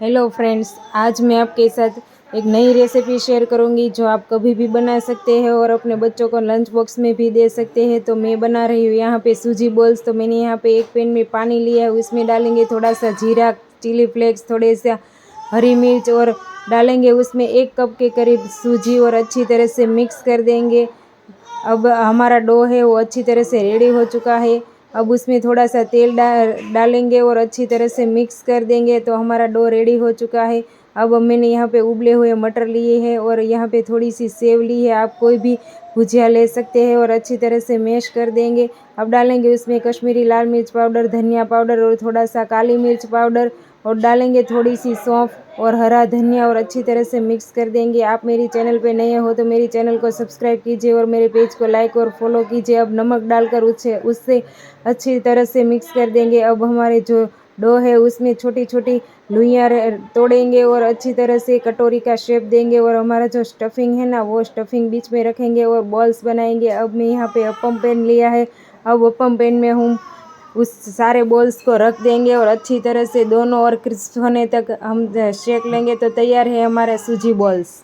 Hello friends, आज मैं आपके साथ एक नई रेसिपी शेयर करूंगी जो आप कभी भी बना सकते हैं और अपने बच्चों को लंच बॉक्स में भी दे सकते हैं। तो मैं बना रही हूँ यहाँ पे सूजी बॉल्स। तो मैंने यहाँ पे एक पैन में पानी लिया है, उसमें डालेंगे थोड़ा सा जीरा, चिली फ्लेक्स, थोड़े सा हरी मिर्च और डालेंगे उसमें 1 कप के करीब सूजी और अच्छी तरह से मिक्स कर देंगे। अब हमारा डो है वो अच्छी तरह से रेडी हो चुका है। अब उसमें थोड़ा सा तेल डालेंगे और अच्छी तरह से मिक्स कर देंगे। तो हमारा डो रेडी हो चुका है। अब मैंने यहाँ पे उबले हुए मटर लिए हैं और यहाँ पे थोड़ी सी सेव ली है। आप कोई भी भुजिया ले सकते हैं और अच्छी तरह से मैश कर देंगे। अब डालेंगे उसमें कश्मीरी लाल मिर्च पाउडर, धनिया पाउडर और थोड़ा सा काली मिर्च पाउडर और डालेंगे थोड़ी सी सौंफ और हरा धनिया और अच्छी तरह से मिक्स कर देंगे। आप मेरी चैनल पे नए हो तो मेरी चैनल को सब्सक्राइब कीजिए और मेरे पेज को लाइक और फॉलो कीजिए। अब नमक डालकर उससे अच्छी तरह से मिक्स कर देंगे। अब हमारे जो डो है उसमें छोटी छोटी लुइयाँ तोड़ेंगे और अच्छी तरह से कटोरी का शेप देंगे और हमारा जो स्टफिंग है ना वो स्टफिंग बीच में रखेंगे और बॉल्स बनाएंगे। अब मैं यहाँ पे अपम पैन लिया है। अब अपम पैन में हम उस सारे बॉल्स को रख देंगे और अच्छी तरह से दोनों और क्रिस्प होने तक हम सेक लेंगे। तो तैयार है हमारा सूजी बॉल्स।